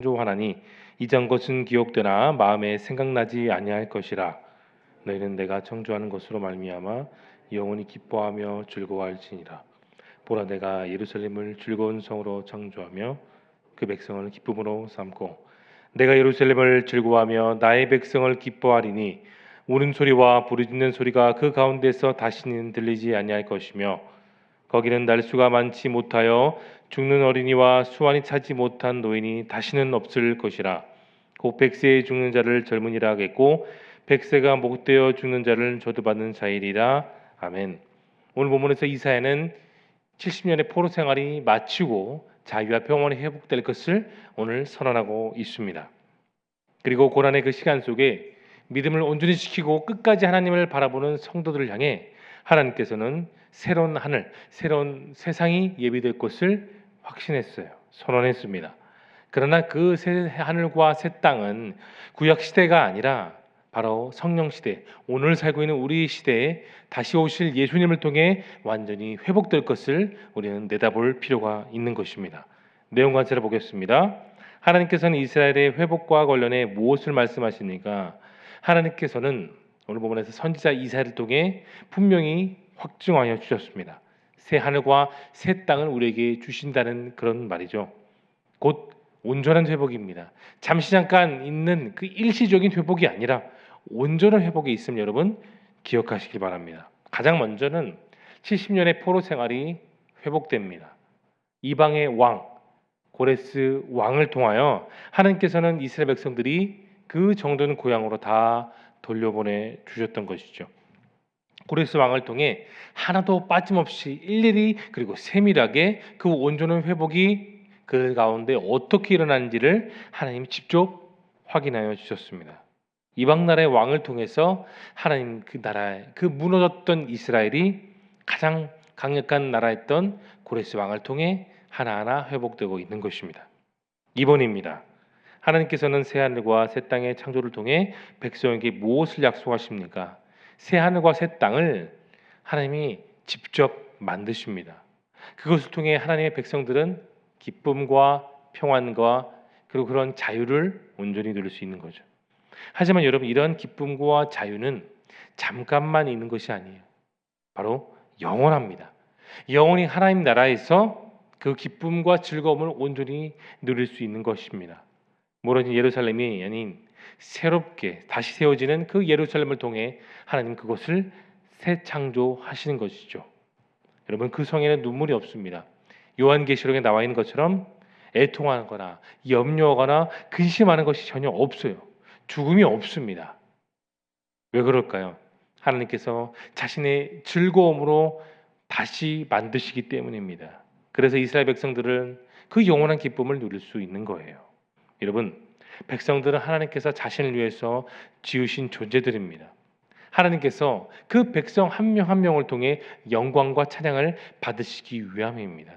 창조하나니 이전 것은 기억되나 마음에 생각나지 아니할 것이라. 너희는 내가 창조하는 것으로 말미암아 영원히 기뻐하며 즐거워할지니라. 보라, 내가 예루살렘을 즐거운 성으로 창조하며 그 백성을 기쁨으로 삼고 내가 예루살렘을 즐거워하며 나의 백성을 기뻐하리니 울음소리와 부르짖는 소리가 그 가운데서 다시는 들리지 아니할 것이며 거기는 날수가 많지 못하여 죽는 어린이와 수완이 차지 못한 노인이 다시는 없을 것이라. 곧 백세에 죽는 자를 젊은이라 하겠고 백세가 목되어 죽는 자를 저주받는 자이리라. 아멘. 오늘 본문에서 이사야는 70년의 포로 생활이 마치고 자유와 평온이 회복될 것을 오늘 선언하고 있습니다. 그리고 고난의 그 시간 속에 믿음을 온전히 지키고 끝까지 하나님을 바라보는 성도들을 향해 하나님께서는 새로운 하늘, 새로운 세상이 예비될 것을 확신했어요. 선언했습니다. 그러나 그 새 하늘과 새 땅은 구약 시대가 아니라 바로 성령 시대, 오늘 살고 있는 우리 시대에 다시 오실 예수님을 통해 완전히 회복될 것을 우리는 내다볼 필요가 있는 것입니다. 내용 관찰해 보겠습니다. 하나님께서는 이스라엘의 회복과 관련해 무엇을 말씀하십니까? 하나님께서는 오늘 본문에서 선지자 이사야를 통해 분명히 확증하여 주셨습니다. 새 하늘과 새 땅을 우리에게 주신다는 그런 말이죠. 곧 온전한 회복입니다. 잠시 잠깐 있는 그 일시적인 회복이 아니라 온전한 회복이 있음을 여러분 기억하시길 바랍니다. 가장 먼저는 70년의 포로 생활이 회복됩니다. 이방의 왕 고레스 왕을 통하여 하나님께서는 이스라엘 백성들이 그 정도는 고향으로 다 돌려보내 주셨던 것이죠. 고레스 왕을 통해 하나도 빠짐없이 일일이 그리고 세밀하게 그 온전한 회복이 그 가운데 어떻게 일어나는지를 하나님이 직접 확인하여 주셨습니다. 이방 나라의 왕을 통해서 하나님 그 나라의 그 무너졌던 이스라엘이 가장 강력한 나라였던 고레스 왕을 통해 하나하나 회복되고 있는 것입니다. 2번입니다. 하나님께서는 새 하늘과 새 땅의 창조를 통해 백성에게 무엇을 약속하십니까? 새 하늘과 새 땅을 하나님이 직접 만드십니다. 그것을 통해 하나님의 백성들은 기쁨과 평안과 그리고 그런 자유를 온전히 누릴 수 있는 거죠. 하지만 여러분, 이런 기쁨과 자유는 잠깐만 있는 것이 아니에요. 바로 영원합니다. 영원히 하나님 나라에서 그 기쁨과 즐거움을 온전히 누릴 수 있는 것입니다. 무너진 예루살렘이 아닌 새롭게 다시 세워지는 그 예루살렘을 통해 하나님 그것을 새 창조하시는 것이죠. 여러분, 그 성에는 눈물이 없습니다. 요한계시록에 나와 있는 것처럼 애통하거나 염려하거나 근심하는 것이 전혀 없어요. 죽음이 없습니다. 왜 그럴까요? 하나님께서 자신의 즐거움으로 다시 만드시기 때문입니다. 그래서 이스라엘 백성들은 그 영원한 기쁨을 누릴 수 있는 거예요. 여러분, 백성들은 하나님께서 자신을 위해서 지으신 존재들입니다. 하나님께서 그 백성 한 명 한 명을 통해 영광과 찬양을 받으시기 위함입니다.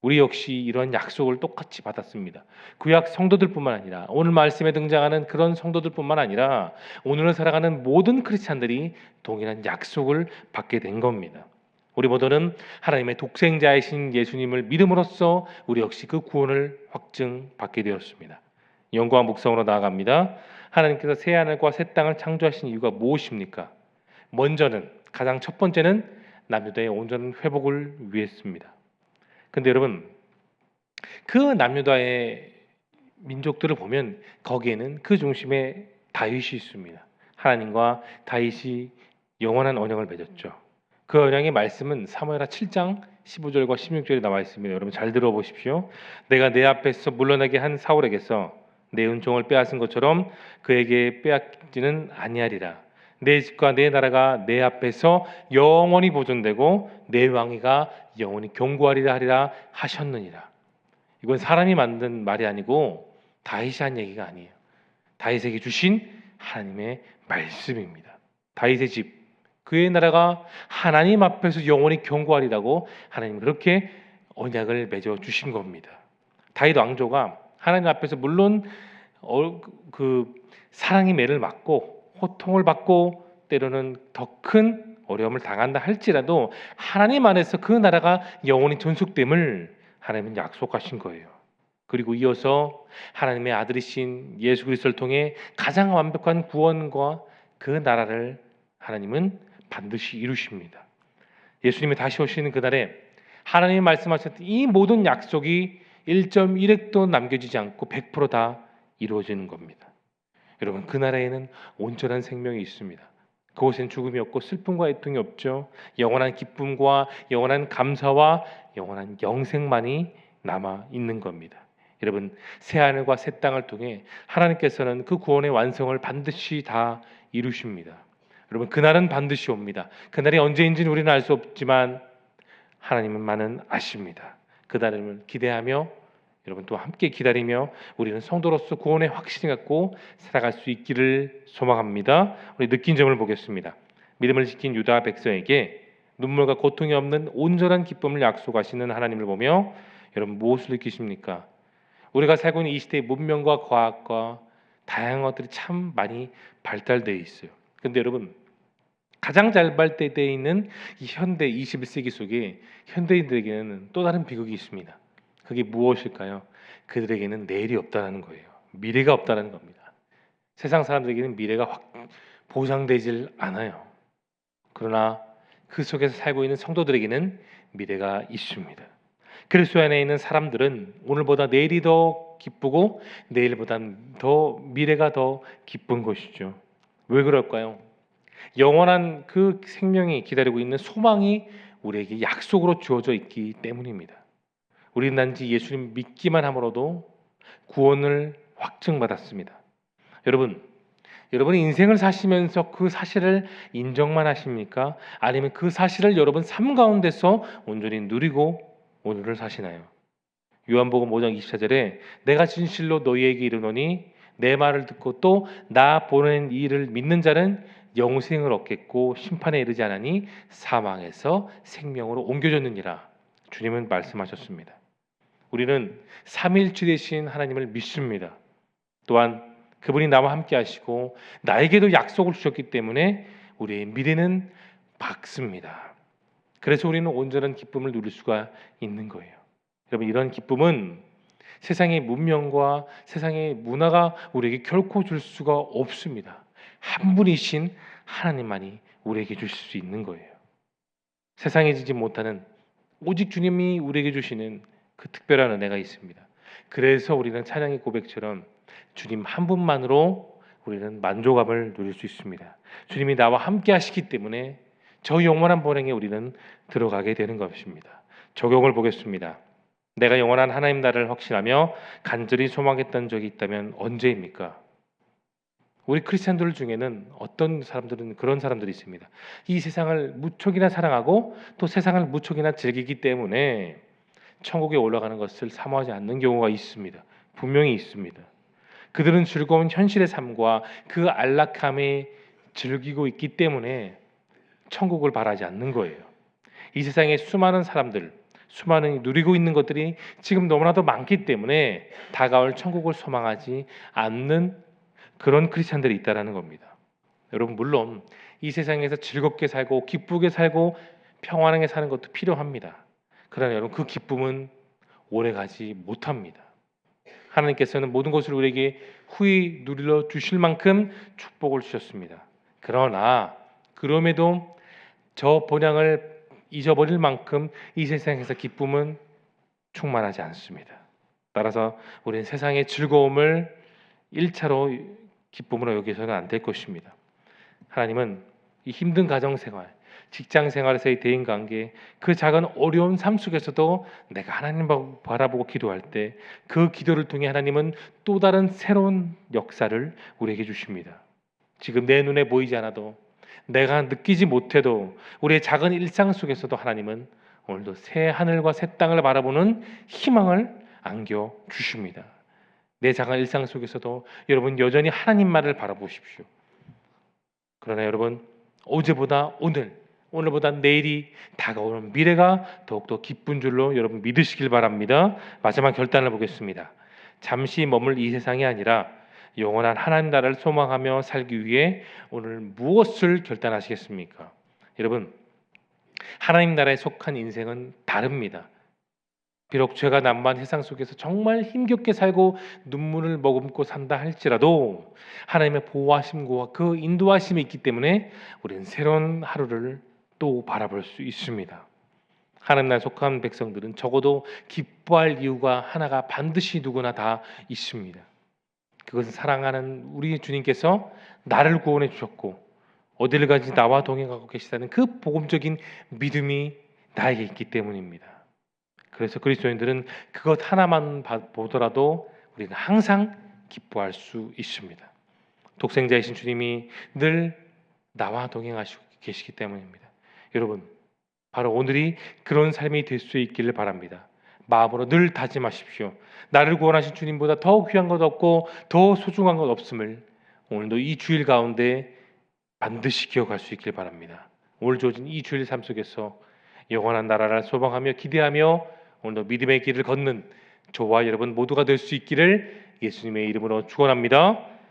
우리 역시 이런 약속을 똑같이 받았습니다. 구약 성도들뿐만 아니라 오늘 말씀에 등장하는 그런 성도들뿐만 아니라 오늘을 살아가는 모든 크리스찬들이 동일한 약속을 받게 된 겁니다. 우리 모두는 하나님의 독생자이신 예수님을 믿음으로써 우리 역시 그 구원을 확증받게 되었습니다. 영광 묵상으로 나아갑니다. 하나님께서 새 하늘과 새 땅을 창조하신 이유가 무엇입니까? 먼저는 가장 첫 번째는 남유다의 온전한 회복을 위했습니다. 근데 여러분, 그 남유다의 민족들을 보면 거기에는 그 중심에 다윗이 있습니다. 하나님과 다윗이 영원한 언약을 맺었죠. 그 언약의 말씀은 사무엘하 7장 15절과 16절에 나와 있습니다. 여러분 잘 들어보십시오. 내가 내 앞에서 물러나게 한 사울에게서 내 은총을 빼앗은 것처럼 그에게 빼앗지는 아니하리라. 내 집과 내 나라가 내 앞에서 영원히 보존되고 내 왕위가 영원히 견고하리라 하리라 하셨느니라. 이건 사람이 만든 말이 아니고 다윗이 한 얘기가 아니에요. 다윗에게 주신 하나님의 말씀입니다. 다윗의 집, 그의 나라가 하나님 앞에서 영원히 견고하리라고 하나님 그렇게 언약을 맺어 주신 겁니다. 다윗 왕조가 하나님 앞에서 물론 그 사랑의 매를 맞고 호통을 받고 때로는 더 큰 어려움을 당한다 할지라도 하나님 안에서 그 나라가 영원히 존속됨을 하나님은 약속하신 거예요. 그리고 이어서 하나님의 아들이신 예수 그리스도를 통해 가장 완벽한 구원과 그 나라를 하나님은 반드시 이루십니다. 예수님이 다시 오시는 그날에 하나님이 말씀하셨던 이 모든 약속이 1.1획도 남겨지지 않고 100%다 이루어지는 겁니다. 여러분, 그 나라에는 온전한 생명이 있습니다. 그곳엔 죽음이 없고 슬픔과 애통이 없죠. 영원한 기쁨과 영원한 감사와 영원한 영생만이 남아 있는 겁니다. 여러분, 새 하늘과 새 땅을 통해 하나님께서는 그 구원의 완성을 반드시 다 이루십니다. 여러분, 그날은 반드시 옵니다. 그날이 언제인지는 우리는 알 수 없지만 하나님만은 아십니다. 그날을 기대하며 여러분 또 함께 기다리며 우리는 성도로서 구원의 확신을 갖고 살아갈 수 있기를 소망합니다. 우리 느낀 점을 보겠습니다. 믿음을 지킨 유다 백성에게 눈물과 고통이 없는 온전한 기쁨을 약속하시는 하나님을 보며 여러분 무엇을 느끼십니까? 우리가 살고 있는 이 시대의 문명과 과학과 다양한 것들이 참 많이 발달되어 있어요. 근데 여러분, 가장 잘 발달되어 있는 이 현대 21세기 속에 현대인들에게는 또 다른 비극이 있습니다. 그게 무엇일까요? 그들에게는 내일이 없다는 거예요. 미래가 없다는 겁니다. 세상 사람들에게는 미래가 보장되질 않아요. 그러나 그 속에서 살고 있는 성도들에게는 미래가 있습니다. 그리스도 안에 있는 사람들은 오늘보다 내일이 더 기쁘고 내일보다 더 미래가 더 기쁜 것이죠. 왜 그럴까요? 영원한 그 생명이 기다리고 있는 소망이 우리에게 약속으로 주어져 있기 때문입니다. 우리는 단지 예수님 믿기만 함으로도 구원을 확증받았습니다. 여러분이 인생을 사시면서 그 사실을 인정만 하십니까? 아니면 그 사실을 여러분 삶 가운데서 온전히 누리고 오늘을 사시나요? 요한복음 5장 24절에 내가 진실로 너희에게 이르노니 내 말을 듣고 또 나 보낸 이를 믿는 자는 영생을 얻겠고 심판에 이르지 않으니 사망에서 생명으로 옮겨졌느니라. 주님은 말씀하셨습니다. 우리는 삼위일체 되신 하나님을 믿습니다. 또한 그분이 나와 함께 하시고 나에게도 약속을 주셨기 때문에 우리의 미래는 밝습니다. 그래서 우리는 온전한 기쁨을 누릴 수가 있는 거예요. 여러분, 이런 기쁨은 세상의 문명과 세상의 문화가 우리에게 결코 줄 수가 없습니다. 한 분이신 하나님만이 우리에게 주실 수 있는 거예요. 세상에 주지 못하는 오직 주님이 우리에게 주시는 그 특별한 은혜가 있습니다. 그래서 우리는 찬양의 고백처럼 주님 한 분만으로 우리는 만족함을 누릴 수 있습니다. 주님이 나와 함께 하시기 때문에 저 영원한 보행에 우리는 들어가게 되는 것입니다. 적용을 보겠습니다. 내가 영원한 하나님 나라를 확신하며 간절히 소망했던 적이 있다면 언제입니까? 우리 크리스찬들 중에는 어떤 사람들은 그런 사람들이 있습니다. 이 세상을 무척이나 사랑하고 또 세상을 무척이나 즐기기 때문에 천국에 올라가는 것을 사모하지 않는 경우가 있습니다. 분명히 있습니다. 그들은 즐거운 현실의 삶과 그 안락함에 즐기고 있기 때문에 천국을 바라지 않는 거예요. 이 세상에 수많은 사람들, 수많은 누리고 있는 것들이 지금 너무나도 많기 때문에 다가올 천국을 소망하지 않는 그런 크리스찬들이 있다라는 겁니다. 여러분, 물론 이 세상에서 즐겁게 살고 기쁘게 살고 평안하게 사는 것도 필요합니다. 그러나 여러분, 그 기쁨은 오래가지 못합니다. 하나님께서는 모든 것을 우리에게 후히 누려 주실 만큼 축복을 주셨습니다. 그러나 그럼에도 저 본향을 잊어버릴 만큼 이 세상에서 기쁨은 충만하지 않습니다. 따라서 우리는 세상의 즐거움을 1차로 기쁨으로 여기서는 안 될 것입니다. 하나님은 이 힘든 가정생활, 직장생활에서의 대인관계, 그 작은 어려운 삶 속에서도 내가 하나님 바라보고 기도할 때 그 기도를 통해 하나님은 또 다른 새로운 역사를 우리에게 주십니다. 지금 내 눈에 보이지 않아도 내가 느끼지 못해도 우리의 작은 일상 속에서도 하나님은 오늘도 새 하늘과 새 땅을 바라보는 희망을 안겨 주십니다. 내 작은 일상 속에서도 여러분 여전히 하나님만을 바라보십시오. 그러나 여러분, 어제보다 오늘보다 내일이 다가오는 미래가 더욱더 기쁜 줄로 여러분 믿으시길 바랍니다. 마지막 결단을 보겠습니다. 잠시 머물 이 세상이 아니라 영원한 하나님 나라를 소망하며 살기 위해 오늘 무엇을 결단하시겠습니까? 여러분, 하나님 나라에 속한 인생은 다릅니다. 비록 죄가 난무한 세상 속에서 정말 힘겹게 살고 눈물을 머금고 산다 할지라도 하나님의 보호하심과 그 인도하심이 있기 때문에 우리는 새로운 하루를 또 바라볼 수 있습니다. 하나님 나라에 속한 백성들은 적어도 기뻐할 이유가 하나가 반드시 누구나 다 있습니다. 그것은 사랑하는 우리 주님께서 나를 구원해 주셨고 어디를 가든지 나와 동행하고 계시다는 그 복음적인 믿음이 나에게 있기 때문입니다. 그래서 그리스도인들은 그것 하나만 보더라도 우리는 항상 기뻐할 수 있습니다. 독생자이신 주님이 늘 나와 동행하시고 계시기 때문입니다. 여러분, 바로 오늘이 그런 삶이 될 수 있기를 바랍니다. 마음으로 늘 다짐하십시오. 나를 구원하신 주님보다 더 귀한 것 없고 더 소중한 것 없음을 오늘도 이 주일 가운데 반드시 기억할 수 있길 바랍니다. 오늘 주어진 이 주일 삶 속에서 영원한 나라를 소망하며 기대하며 오늘도 믿음의 길을 걷는 저와 여러분 모두가 될 수 있기를 예수님의 이름으로 축원합니다.